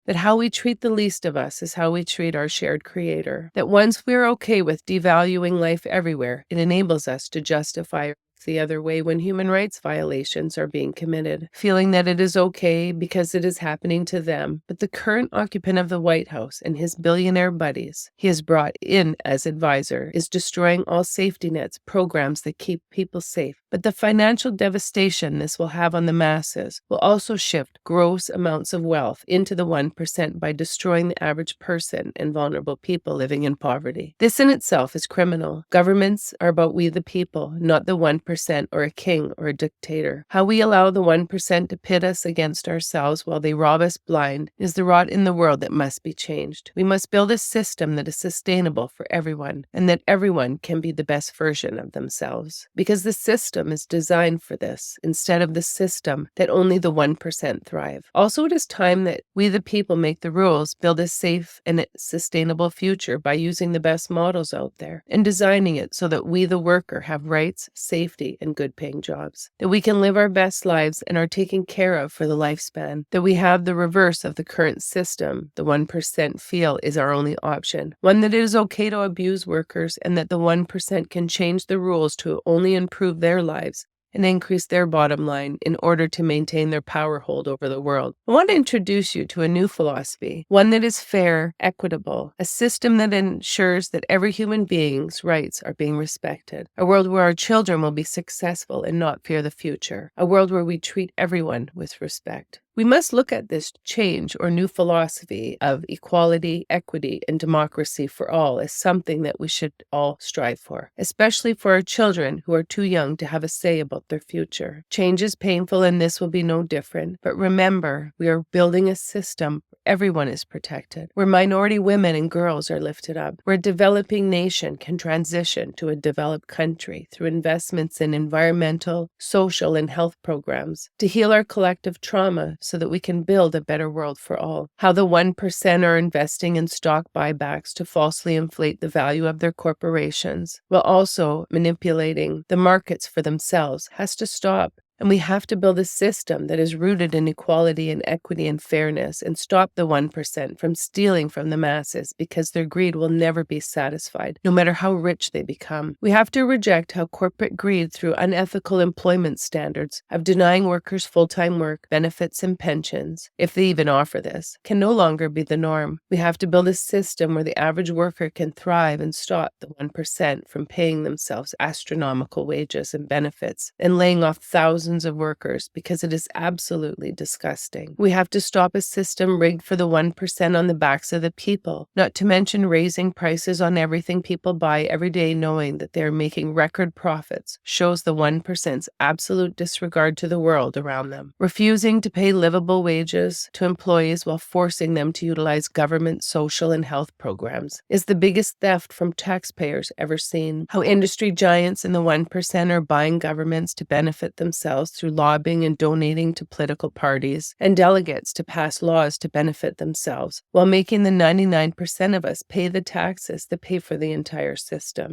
that how we treat the least of us is how we treat our shared creator, that once we're okay with devaluing life everywhere, it enables us to justify the other way when human rights violations are being committed, feeling that it is okay because it is happening to them. But the current occupant of the White House and his billionaire buddies he has brought in as advisor is destroying all safety nets, programs that keep people safe. But the financial devastation this will have on the masses will also shift gross amounts of wealth into the 1% by destroying the average person and vulnerable people living in poverty. This in itself is criminal. Governments are about we the people, not the 1% or a king or a dictator. How we allow the 1% to pit us against ourselves while they rob us blind is the rot in the world that must be changed. We must build a system that is sustainable for everyone and that everyone can be the best version of themselves. Because the system is designed for this instead of the system that only the 1% thrive. Also, it is time that we the people make the rules, build a safe and sustainable future by using the best models out there and designing it so that we the worker have rights, safety, and good-paying jobs, that we can live our best lives and are taken care of for the lifespan, that we have the reverse of the current system the 1% feel is our only option, one that it is okay to abuse workers and that the 1% can change the rules to only improve their lives and increase their bottom line in order to maintain their power hold over the world. I want to introduce you to a new philosophy, one that is fair, equitable, a system that ensures that every human being's rights are being respected, a world where our children will be successful and not fear the future, a world where we treat everyone with respect. We must look at this change or new philosophy of equality, equity, and democracy for all as something that we should all strive for, especially for our children who are too young to have a say about their future. Change is painful and this will be no different, but remember, we are building a system where everyone is protected, where minority women and girls are lifted up, where a developing nation can transition to a developed country through investments in environmental, social, and health programs to heal our collective trauma so that we can build a better world for all. How the 1% are investing in stock buybacks to falsely inflate the value of their corporations, while also manipulating the markets for themselves, has to stop. And we have to build a system that is rooted in equality and equity and fairness and stop the 1% from stealing from the masses because their greed will never be satisfied, no matter how rich they become. We have to reject how corporate greed through unethical employment standards of denying workers full-time work, benefits, and pensions, if they even offer this, can no longer be the norm. We have to build a system where the average worker can thrive and stop the 1% from paying themselves astronomical wages and benefits and laying off thousands of workers because it is absolutely disgusting. We have to stop a system rigged for the 1% on the backs of the people, not to mention raising prices on everything people buy every day knowing that they are making record profits shows the 1%'s absolute disregard to the world around them. Refusing to pay livable wages to employees while forcing them to utilize government social and health programs is the biggest theft from taxpayers ever seen. How industry giants and the 1% are buying governments to benefit themselves through lobbying and donating to political parties and delegates to pass laws to benefit themselves, while making the 99% of us pay the taxes that pay for the entire system.